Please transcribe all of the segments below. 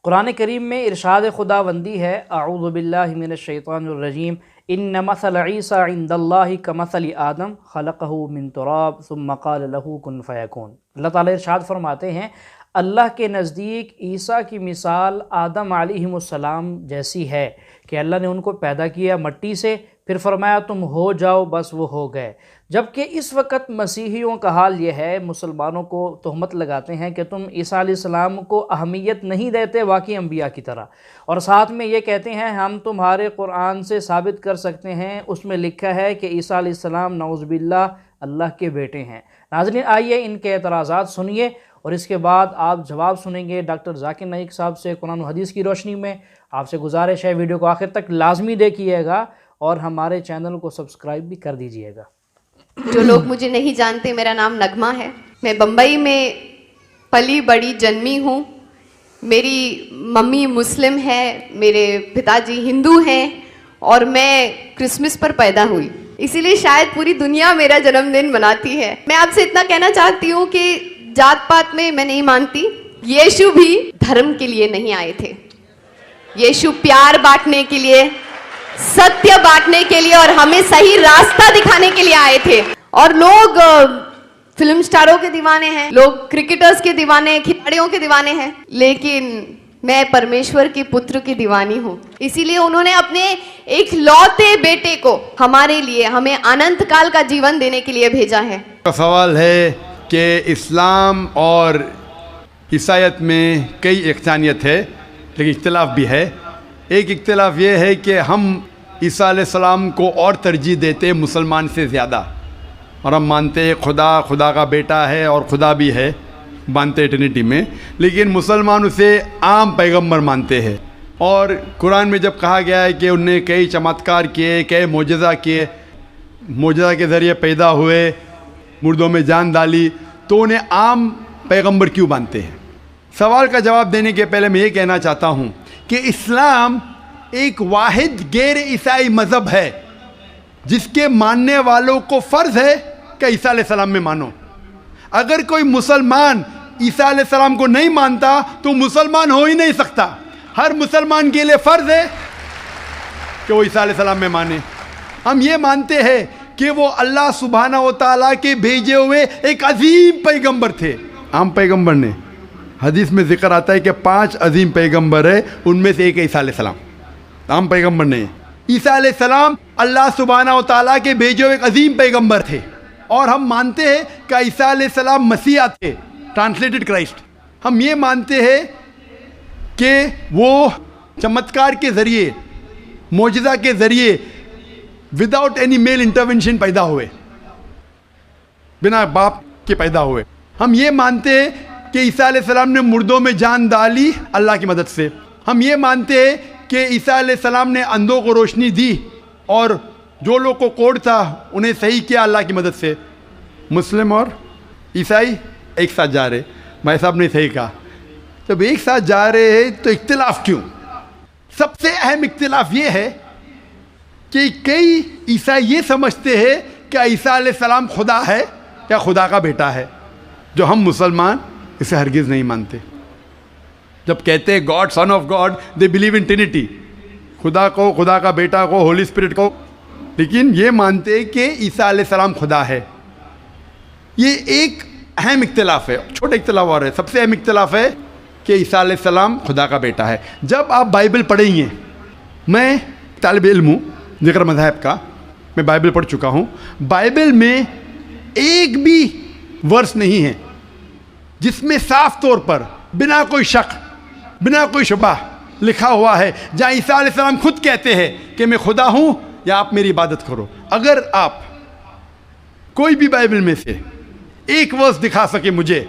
قرآن کریم میں ارشاد خداوندی ہے، اعوذ باللہ من الشیطان الرجیم، ان مثل عیسیٰ عند اللہ کمثل آدم خلقہ من تراب ثم قال له کن فیکون۔ اللہ تعالیٰ ارشاد فرماتے ہیں اللہ کے نزدیک عیسیٰ کی مثال آدم علیہ السلام جیسی ہے کہ اللہ نے ان کو پیدا کیا مٹی سے، پھر فرمایا تم ہو جاؤ، بس وہ ہو گئے۔ جبکہ اس وقت مسیحیوں کا حال یہ ہے، مسلمانوں کو تہمت لگاتے ہیں کہ تم عیسیٰ علیہ السلام کو اہمیت نہیں دیتے واقعی انبیاء کی طرح، اور ساتھ میں یہ کہتے ہیں ہم تمہارے قرآن سے ثابت کر سکتے ہیں، اس میں لکھا ہے کہ عیسیٰ علیہ السلام نعوذ باللہ اللہ کے بیٹے ہیں۔ ناظرین آئیے ان کے اعتراضات سنیے اور اس کے بعد آپ جواب سنیں گے ڈاکٹر ذاکر نائک صاحب سے قرآن و حدیث کی روشنی میں۔ آپ سے گزارش ہے ویڈیو کو آخر تک لازمی دیکھیے گا اور ہمارے چینل کو سبسکرائب بھی کر دیجئے گا۔ جو لوگ مجھے نہیں جانتے، میرا نام نغمہ ہے، میں بمبئی میں پلی بڑی جنمی ہوں۔ میری ممی مسلم ہے، میرے پتا جی ہندو ہیں، اور میں کرسمس پر پیدا ہوئی، اسی لیے شاید پوری دنیا میرا جنم دن مناتی ہے۔ میں آپ سے اتنا کہنا چاہتی ہوں کہ جات پات میں میں نہیں مانتی، یشو بھی دھرم کے لیے نہیں آئے تھے، یشو پیار بانٹنے کے لیے، ستیہ بانٹنے کے لیے اور ہمیں صحیح راستہ دکھانے کے لیے آئے تھے۔ اور لوگ فلم سٹاروں کے دیوانے ہیں، لوگ کرکٹرز کے دیوانے، کھلاڑیوں کے دیوانے ہیں، لیکن میں پرمیشور کی پتر کی دیوانی ہوں۔ اسی لیے انہوں نے اپنے ایک لوتے بیٹے کو ہمارے لیے، ہمیں اننت کال کا جیون دینے کے لیے بھیجا ہے۔ سوال ہے کہ اسلام اور عیسائیت میں کئی یکسانیت ہے لیکن اختلاف بھی ہے۔ ایک اختلاف یہ ہے کہ ہم عیسیٰ علیہ السلام کو اور ترجیح دیتے ہیں مسلمان سے زیادہ، اور ہم مانتے ہیں خدا کا بیٹا ہے اور خدا بھی ہے، مانتے ہیں ٹرینٹی میں، لیکن مسلمان اسے عام پیغمبر مانتے ہیں۔ اور قرآن میں جب کہا گیا ہے کہ انہوں نے کئی چمتکار کیے، کئی معجزہ کیے، معجزہ کے ذریعے پیدا ہوئے، مردوں میں جان ڈالی، تو انہیں عام پیغمبر کیوں مانتے ہیں؟ سوال کا جواب دینے کے پہلے میں یہ کہنا چاہتا ہوں کہ اسلام ایک واحد غیر عیسائی مذہب ہے جس کے ماننے والوں کو فرض ہے کہ عیسیٰ علیہ السلام میں مانو۔ اگر کوئی مسلمان عیسیٰ علیہ السلام کو نہیں مانتا تو مسلمان ہو ہی نہیں سکتا۔ ہر مسلمان کے لیے فرض ہے کہ وہ عیسیٰ علیہ السلام میں مانے۔ ہم یہ مانتے ہیں کہ وہ اللہ سبحانہ و تعالیٰ کے بھیجے ہوئے ایک عظیم پیغمبر تھے۔ عام پیغمبر نے، حدیث میں ذکر آتا ہے کہ 5 عظیم پیغمبر ہیں، ان میں سے ایک ہے عیسیٰ علیہ السلام، عام پیغمبر نہیں۔ عیسیٰ علیہ السلام اللہ سبحانہ و تعالیٰ کے بھیجے ہوئے ایک عظیم پیغمبر تھے، اور ہم مانتے ہیں کہ عیسیٰ علیہ السلام مسیح تھے، ٹرانسلیٹڈ کرائسٹ۔ ہم یہ مانتے ہیں کہ وہ چمتکار کے ذریعے، معجزہ کے ذریعے، وداؤٹ اینی میل انٹرونشن پیدا ہوئے، بنا باپ کے پیدا ہوئے۔ ہم یہ مانتے ہیں کہ عیسیٰ علیہ السلام نے مردوں میں جان ڈالی اللہ کی مدد سے۔ ہم یہ مانتے ہیں کہ عیسیٰ علیہ السلام نے اندھوں کو روشنی دی اور جو لوگ کو کوڑ تھا انہیں صحیح کیا اللہ کی مدد سے۔ مسلم اور عیسائی ایک ساتھ جا رہے، بھائی صاحب نے صحیح کہا۔ جب ایک ساتھ جا رہے ہیں تو اختلاف کیوں؟ سب سے اہم اختلاف یہ ہے کہ کئی عیسائی یہ سمجھتے ہیں کہ عیسیٰ علیہ السلام خدا ہے یا خدا کا بیٹا ہے، جو ہم مسلمان اسے ہرگز نہیں مانتے۔ جب کہتے ہیں God, son of God, they believe in Trinity, خدا کو، خدا کا بیٹا کو، ہولی اسپرٹ کو، لیکن یہ مانتے ہیں کہ عیسیٰ علیہ السلام خدا ہے۔ یہ ایک اہم اختلاف ہے، چھوٹا اختلاف اور ہے۔ سب سے اہم اختلاف ہے کہ عیسیٰ علیہ السلام خدا کا بیٹا ہے۔ جب آپ بائبل پڑھیں گے، میں طالب علم ہوں ذکر مذاہب کا، میں بائبل پڑھ چکا ہوں، بائبل میں ایک بھی ورس نہیں ہے جس میں صاف طور پر بنا کوئی شک، بنا کوئی شبہ لکھا ہوا ہے جہاں عیسیٰ علیہ السلام خود کہتے ہیں کہ میں خدا ہوں یا آپ میری عبادت کرو۔ اگر آپ کوئی بھی بائبل میں سے ایک ورس دکھا سکے مجھے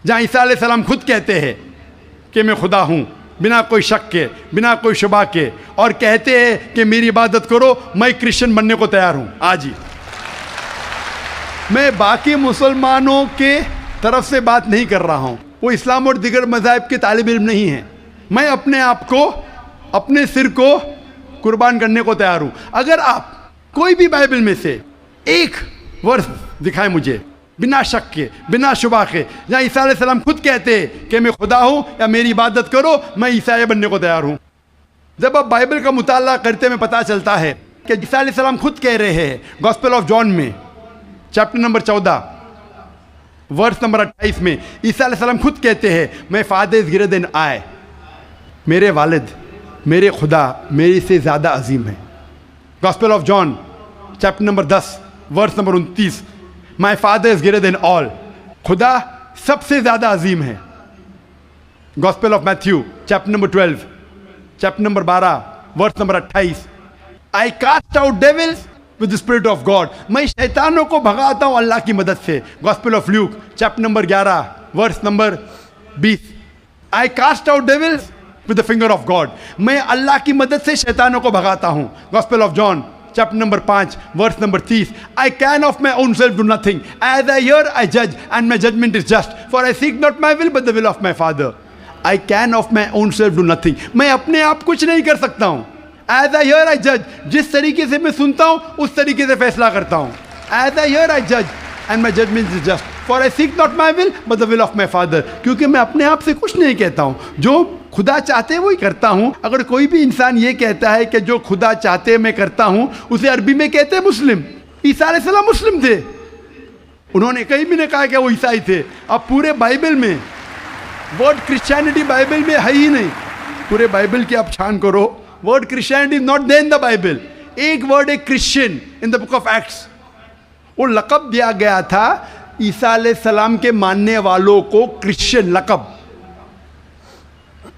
جہاں عیسیٰ علیہ السلام خود کہتے ہیں کہ میں خدا ہوں بنا کوئی شک کے، بنا کوئی شبہ کے، اور کہتے ہیں کہ میری عبادت کرو، میں کرسچن بننے کو تیار ہوں آج ہی۔ میں باقی مسلمانوں کے طرف سے بات نہیں کر رہا ہوں، وہ اسلام اور دیگر مذاہب کے طالب علم نہیں ہیں۔ میں اپنے آپ کو، اپنے سر کو قربان کرنے کو تیار ہوں۔ اگر آپ کوئی بھی بائبل میں سے ایک ورس دکھائیں مجھے بنا شک کے، بنا شبہ کے، جہاں عیسیٰ علیہ السلام خود کہتے کہ میں خدا ہوں یا میری عبادت کرو، میں عیسائی بننے کو تیار ہوں۔ جب آپ بائبل کا مطالعہ کرتے میں پتہ چلتا ہے کہ عیسیٰ علیہ السلام خود کہہ رہے ہیں گاسپل آف جان میں چیپٹر نمبر 14 ورس نمبر 28 میں عیسیٰ علیہ السلام خود کہتے ہیں میں فادر از گریٹر دین آئی، میرے والد، میرے خدا میرے سے زیادہ عظیم ہے۔ Gospel of John chapter number 10 verse number 29 my father is greater than all, خدا سب سے زیادہ عظیم ہے۔ Gospel of Matthew chapter number 12 chapter number 12 verse number 28 I cast out devils with spirit of God, میں شیطانوں کو بھگاتا ہوں اللہ کی مدد سے۔ Gospel of Luke chapter number 11 verse number 20 I cast out devils with the finger of God, میں اللہ کی مدد سے شیطانوں کو بھگاتا ہوں۔ Gospel of John chapter number 5 verse number 30 I can of my own self do nothing, as I hear I جج and my judgment is just, for I seek not my will but the will of my father. I can of my own self do nothing, میں اپنے آپ کچھ نہیں کر سکتا ہوں۔ As I hear I جج، جس طریقے سے میں سنتا ہوں اس طریقے سے فیصلہ کرتا ہوں۔ ایز آئی ہیئر آئی جج and my judgment is just, for I seek not my will but the will of my father, کیونکہ میں اپنے آپ سے کچھ نہیں کہتا ہوں، جو خدا چاہتے وہی کرتا ہوں۔ اگر کوئی بھی انسان یہ کہتا ہے کہ جو خدا چاہتے میں کرتا ہوں، اسے عربی میں کہتے ہیں مسلم۔ عیسیٰ علیہ السلام مسلم تھے، انہوں نے کہیں بھی نہیں کہا کہ وہ عیسائی تھے۔ اب پورے بائبل میں ورڈ کرسچینٹی بائبل میں ہے ہی نہیں، پورے بائبل کی آپ چھان کرو، word Christianity is not there in the Bible. ایک ورڈ ہے Christian in the book of acts, وہ لقب دیا گیا تھا عیسیٰ علیہ السلام کے ماننے والوں کو، کرسچین لقب۔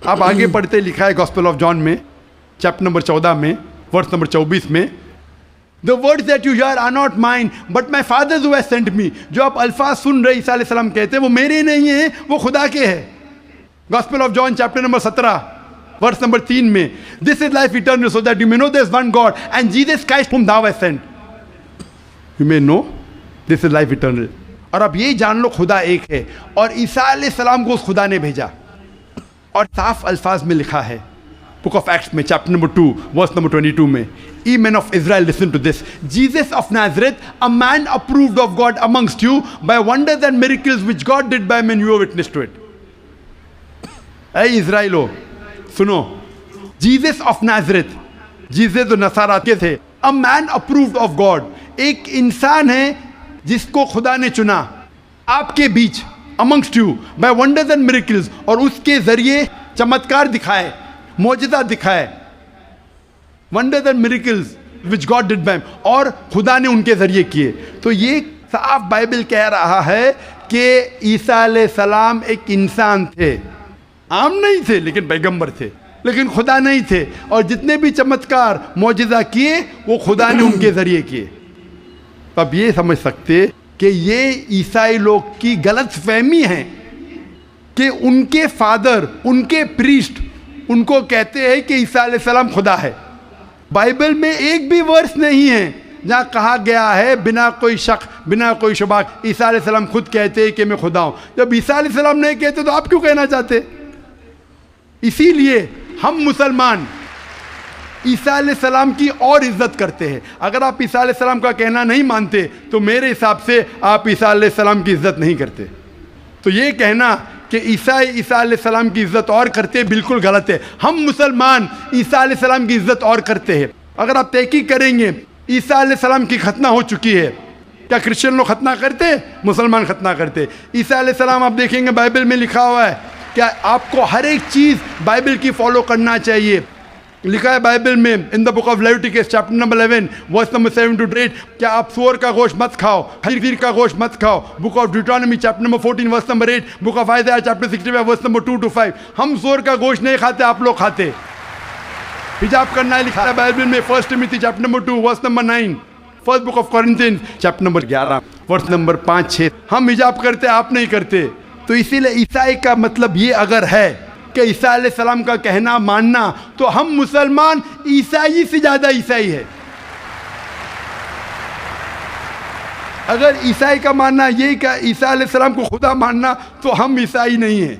آپ آگے پڑھتے لکھا ہے گاسپل آف جان میں چیپٹر نمبر 14 میں ورس نمبر 24 میں The words that you hear are not mine, but my Father who has sent me. جو آپ الفاظ سن رہے عیسیٰ علیہ السلام کہتے ہیں وہ میرے نہیں ہیں، وہ خدا کے ہیں۔ Gospel of John chapter number 17 verse number 3 میں This is life eternal so that you may know there is one God and Jesus Christ whom thou hast sent. You may know this is life eternal. اور اب یہ جان لو خدا ایک ہے، اور عیسیٰ علیہ السلام کو اس خدا نے بھیجا، اور صاف الفاظ میں لکھا ہے بک آف ایکٹس میں چیپٹر نمبر 2 ورس نمبر 22 میں Ye men of Israel, listen to this. Jesus of Nazareth, a man approved of God amongst you by wonders and miracles which God did by men, you are witness to it. اے اسرائیلو سنو، Jesus of نازرت، Jesus جو نصارہ کے تھے، a man approved of God، ایک انسان ہے جس کو خدا نے چنا آپ کے بیچ، amongst you by wonders and miracles، اور اس کے ذریعے چمتکار دکھائے، معجزہ دکھائے، wonders and miracles which God did by, اور خدا نے ان کے ذریعے کیے۔ تو یہ صاف بائبل کہہ رہا ہے کہ عیسیٰ علیہ السلام ایک انسان تھے، عام نہیں تھے لیکن پیغمبر تھے، لیکن خدا نہیں تھے، اور جتنے بھی چمتکار معجزہ کیے وہ خدا نے ان کے ذریعے کیے۔ اب یہ سمجھ سکتے کہ یہ عیسائی لوگ کی غلط فہمی ہے کہ ان کے فادر، ان کے پریسٹ ان کو کہتے ہیں کہ عیسیٰ علیہ السلام خدا ہے۔ بائبل میں ایک بھی ورس نہیں ہے جہاں کہا گیا ہے بنا کوئی شک، بنا کوئی شبہ عیسیٰ علیہ السلام خود کہتے ہیں کہ میں خدا ہوں۔ جب عیسیٰ علیہ السلام نہیں کہتے تو آپ کیوں کہنا چاہتے؟ اسی لیے ہم مسلمان عیسیٰ علیہ السلام کی اور عزت کرتے ہیں۔ اگر آپ عیسیٰ علیہ السلام کا کہنا نہیں مانتے تو میرے حساب سے آپ عیسیٰ علیہ السلام کی عزت نہیں کرتے۔ تو یہ کہنا کہ عیسیٰ علیہ السلام کی عزت اور کرتے بالکل غلط ہے۔ ہم مسلمان عیسیٰ علیہ السلام کی عزت اور کرتے ہیں۔ اگر آپ تحقیق کریں گے عیسیٰ علیہ السلام کی ختنہ ہو چکی ہے، کیا کرسچن لوگ ختنہ کرتے؟ مسلمان ختنہ کرتے۔ عیسیٰ علیہ السلام آپ دیکھیں گے بائبل میں لکھا ہوا ہے کہ آپ کو ہر ایک چیز بائبل کی فالو کرنا چاہیے۔ لکھا ہے بائبل میں in the book of Leviticus chapter number 11 verse number 7 to 8 کہ آپ سور کا گوشت مت کھاؤ، خنزیر کا گوشت مت کھاؤ۔ Book of Deuteronomy chapter number 14 verse number 8، book of Isaiah chapter 65 verse number 2 to 5۔ ہم سور کا گوشت نہیں کھاتے، آپ لوگ کھاتے۔ حجاب کرنا ہے لکھا ہے بائبل میں 1 Timothy chapter number 2 verse number 9، first book of Corinthians chapter number 11 verse number 5-6۔ ہم حجاب کرتے، آپ نہیں کرتے۔ تو اسی لیے عیسائی کا مطلب یہ اگر ہے کہ عیسیٰ علیہ السلام کا کہنا ماننا، تو ہم مسلمان عیسائی سے زیادہ عیسائی ہے۔ اگر عیسائی کا ماننا یہ کہ عیسیٰ علیہ السلام کو خدا ماننا تو ہم عیسائی نہیں ہیں،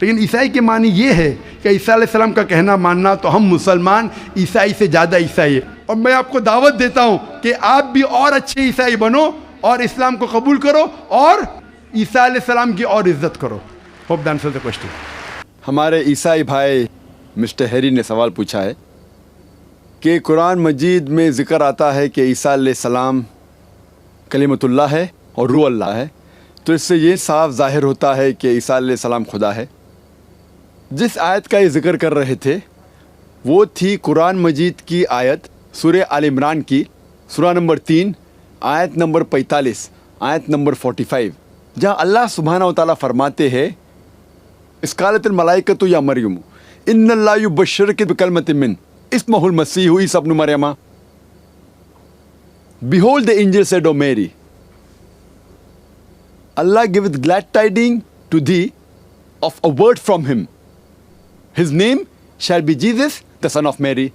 لیکن عیسائی کے معنی یہ ہے کہ عیسیٰ علیہ السلام کا کہنا ماننا تو ہم مسلمان عیسائی سے زیادہ عیسائی ہیں۔ اور میں آپ کو دعوت دیتا ہوں کہ آپ بھی اور اچھے عیسائی بنو اور اسلام کو قبول کرو اور عیسیٰ علیہ السلام کی اور عزت کرو. Hope that answers the question. ہمارے عیسائی بھائی مسٹر ہیری نے سوال پوچھا ہے کہ قرآن مجید میں ذکر آتا ہے کہ عیسیٰ علیہ السلام کلمۃ اللہ ہے اور روح اللہ ہے، تو اس سے یہ صاف ظاہر ہوتا ہے کہ عیسیٰ علیہ السلام خدا ہے. جس آیت کا یہ ذکر کر رہے تھے وہ تھی قرآن مجید کی آیت سورہ آل عمران کی سورہ نمبر 3 آیت نمبر 45 آیت نمبر 45، جہاں اللہ سبحانہ و تعالیٰ فرماتے ہیں اذ قالت الملائکۃ یا مریم ان اللہ یبشرک بکلمۃ من اسمہ المسیح عیسی ابن مریم. Behold, the angel said, O Mary, Allah giveth glad tidings to thee of a word from him. His name shall be Jesus, the son of Mary.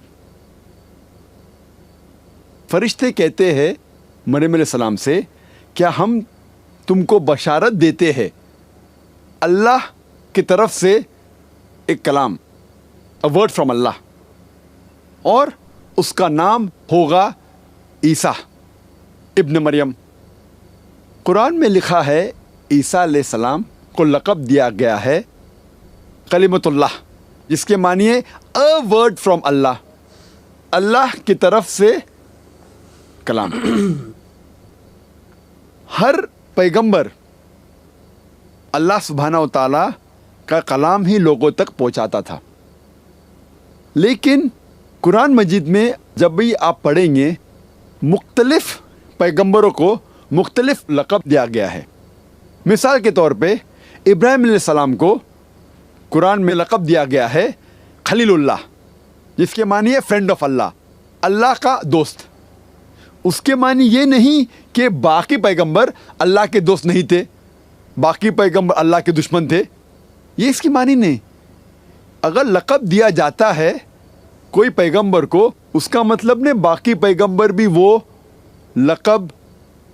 فرشتے کہتے ہیں مریم علیہ السلام سے، کیا ہم تم کو بشارت دیتے ہیں اللہ کی طرف سے ایک کلام، a word from اللہ، اور اس کا نام ہوگا عیسیٰ ابن مریم. قرآن میں لکھا ہے عیسیٰ علیہ السلام کو لقب دیا گیا ہے کلمۃ اللہ، جس کے معنی ہے اے ورڈ فرام اللہ، اللہ کی طرف سے کلام. ہر پیغمبر اللہ سبحانہ و تعالیٰ کا کلام ہی لوگوں تک پہنچاتا تھا، لیکن قرآن مجید میں جب بھی آپ پڑھیں گے مختلف پیغمبروں کو مختلف لقب دیا گیا ہے. مثال کے طور پہ ابراہیم علیہ السلام کو قرآن میں لقب دیا گیا ہے خلیل اللہ، جس کے معنی ہے فرینڈ آف اللہ، اللہ کا دوست. اس کے معنی یہ نہیں کہ باقی پیغمبر اللہ کے دوست نہیں تھے، باقی پیغمبر اللہ کے دشمن تھے، یہ اس کی معنی نہیں. اگر لقب دیا جاتا ہے کوئی پیغمبر کو، اس کا مطلب نہیں باقی پیغمبر بھی وہ لقب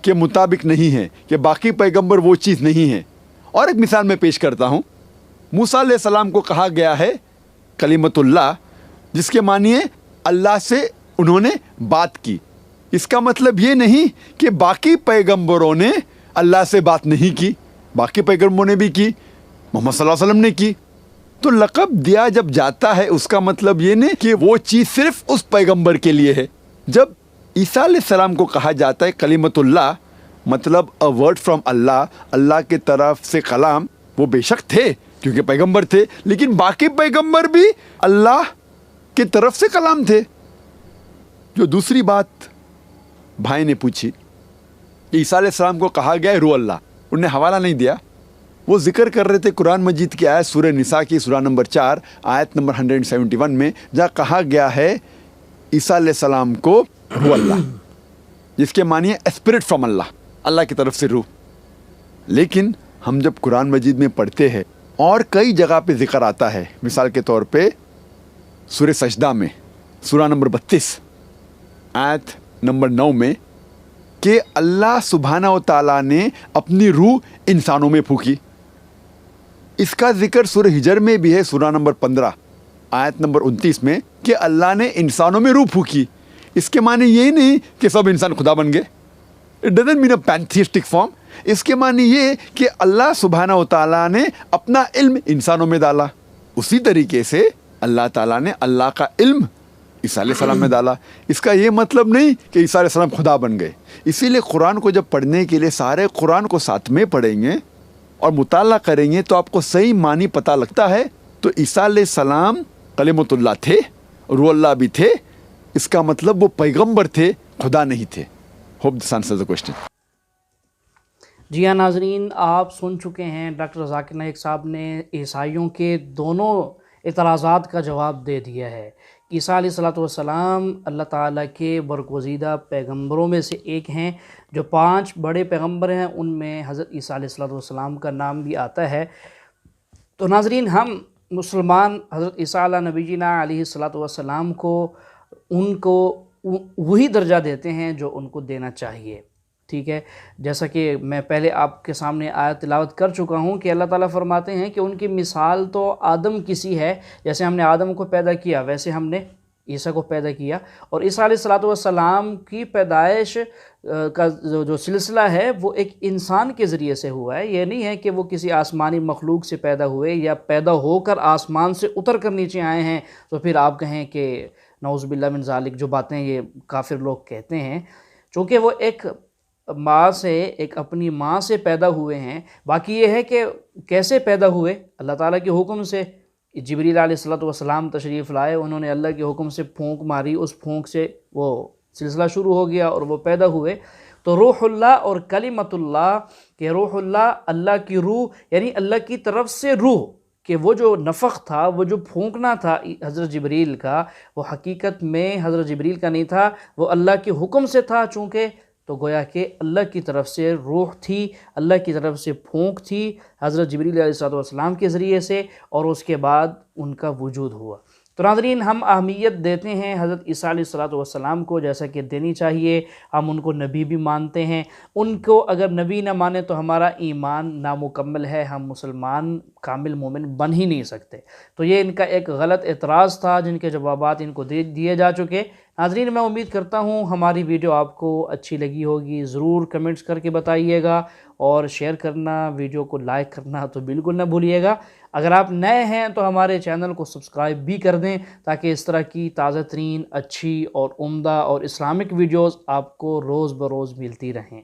کے مطابق نہیں ہے، کہ باقی پیغمبر وہ چیز نہیں ہے. اور ایک مثال میں پیش کرتا ہوں. موسیٰ علیہ السلام کو کہا گیا ہے کلمۃ اللہ، جس کے معنی ہے اللہ سے انہوں نے بات کی. اس کا مطلب یہ نہیں کہ باقی پیغمبروں نے اللہ سے بات نہیں کی، باقی پیغمبروں نے بھی کی، محمد صلی اللہ علیہ وسلم نے کی. تو لقب دیا جب جاتا ہے اس کا مطلب یہ نہیں کہ وہ چیز صرف اس پیغمبر کے لیے ہے. جب عیسیٰ علیہ السلام کو کہا جاتا ہے کلمۃ اللہ، مطلب اے ورڈ فرام اللہ، اللہ کے طرف سے کلام، وہ بے شک تھے کیونکہ پیغمبر تھے، لیکن باقی پیغمبر بھی اللہ کی طرف سے کلام تھے. جو دوسری بات بھائی نے پوچھی، عیسیٰ علیہ السلام کو کہا گیا ہے روح اللہ، انہوں نے حوالہ نہیں دیا. وہ ذکر کر رہے تھے قرآن مجید کی آیت سورہ نساء کی سورہ نمبر 4 آیت نمبر 171 میں، جہاں کہا گیا ہے عیسیٰ علیہ السلام کو روح اللہ، جس کے معنی ہے اسپرٹ فرام اللہ، اللہ کی طرف سے روح. لیکن ہم جب قرآن مجید میں پڑھتے ہیں اور کئی جگہ پہ ذکر آتا ہے، مثال کے طور پہ سورہ سجدہ میں سورہ نمبر 32 آیت نمبر 9 میں، کہ اللہ سبحانہ و تعالیٰ نے اپنی روح انسانوں میں پھونکی. اس کا ذکر سورہ ہجر میں بھی ہے سورہ نمبر 15 آیت نمبر 29 میں، کہ اللہ نے انسانوں میں روح پھونکی. اس کے معنی یہ نہیں کہ سب انسان خدا بن گئے. It doesn't mean a pantheistic form. اس کے معنی یہ کہ اللہ سبحانہ و تعالیٰ نے اپنا علم انسانوں میں ڈالا. اسی طریقے سے اللہ تعالیٰ نے اللہ کا علم عیسیٰ علیہ السلام میں ڈالا. اس کا یہ مطلب نہیں کہ عیسیٰ علیہ السلام خدا بن گئے. اسی لیے قرآن کو جب پڑھنے کے لیے سارے قرآن کو ساتھ میں پڑھیں گے اور مطالعہ کریں گے تو آپ کو صحیح معنی پتہ لگتا ہے. تو عیسیٰ علیہ السلام کلمۃ اللہ تھے، روح اللہ بھی تھے. اس کا مطلب وہ پیغمبر تھے، خدا نہیں تھے. Hope this answers the question. جی ہاں ناظرین، آپ سن چکے ہیں ڈاکٹر ذاکر نائک صاحب نے عیسائیوں کے دونوں اعتراضات کا جواب دے دیا ہے. عیسیٰ علیہ السلام اللہ تعالیٰ کے برگزیدہ پیغمبروں میں سے ایک ہیں. جو 5 بڑے پیغمبر ہیں ان میں حضرت عیسیٰ علیہ السلام کا نام بھی آتا ہے. تو ناظرین، ہم مسلمان حضرت عیسیٰ علیہ نبی جینا علیہ السلام کو وہی درجہ دیتے ہیں جو ان کو دینا چاہیے. ٹھیک ہے، جیسا کہ میں پہلے آپ کے سامنے آیت تلاوت کر چکا ہوں کہ اللہ تعالیٰ فرماتے ہیں کہ ان کی مثال تو آدم کسی ہے، جیسے ہم نے آدم کو پیدا کیا ویسے ہم نے عیسیٰ کو پیدا کیا، اور عیسیٰ علیہ الصلوۃ والسلام کی پیدائش کا جو سلسلہ ہے وہ ایک انسان کے ذریعے سے ہوا ہے۔ یہ نہیں ہے کہ وہ کسی آسمانی مخلوق سے پیدا ہوئے یا پیدا ہو کر آسمان سے اتر کر نیچے آئے ہیں تو پھر آپ کہیں کہ نعوذ باللہ من ذالک، جو باتیں یہ کافر لوگ کہتے ہیں، چونکہ وہ ایک ماں سے، ایک اپنی ماں سے پیدا ہوئے ہیں۔ باقی یہ ہے کہ کیسے پیدا ہوئے، اللہ تعالیٰ کے حکم سے۔ جبریل علیہ الصلوۃ والسلام تشریف لائے، انہوں نے اللہ کے حکم سے پھونک ماری، اس پھونک سے وہ سلسلہ شروع ہو گیا اور وہ پیدا ہوئے۔ تو روح اللہ اور کلمت اللہ، کہ روح اللہ اللہ کی روح، یعنی اللہ کی طرف سے روح، کہ وہ جو نفخ تھا، وہ جو پھونکنا تھا حضرت جبریل کا، وہ حقیقت میں حضرت جبریل کا نہیں تھا، وہ اللہ کے حکم سے تھا، چونکہ تو گویا کہ اللہ کی طرف سے روح تھی، اللہ کی طرف سے پھونک تھی حضرت جبریل علیہ الصلوۃ والسلام کے ذریعے سے، اور اس کے بعد ان کا وجود ہوا۔ تو ناظرین، ہم اہمیت دیتے ہیں حضرت عیسیٰ علیہ الصلوۃ والسلام کو، جیسا کہ دینی چاہیے۔ ہم ان کو نبی بھی مانتے ہیں، ان کو اگر نبی نہ مانیں تو ہمارا ایمان نامکمل ہے، ہم مسلمان کامل مومن بن ہی نہیں سکتے۔ تو یہ ان کا ایک غلط اعتراض تھا، جن کے جوابات ان کو دیے جا چکے۔ ناظرین، میں امید کرتا ہوں ہماری ویڈیو آپ کو اچھی لگی ہوگی، ضرور کمنٹس کر کے بتائیے گا، اور شیئر کرنا، ویڈیو کو لائک کرنا تو بالکل نہ بھولیے گا۔ اگر آپ نئے ہیں تو ہمارے چینل کو سبسکرائب بھی کر دیں، تاکہ اس طرح کی تازہ ترین، اچھی اور عمدہ اور اسلامک ویڈیوز آپ کو روز بروز ملتی رہیں۔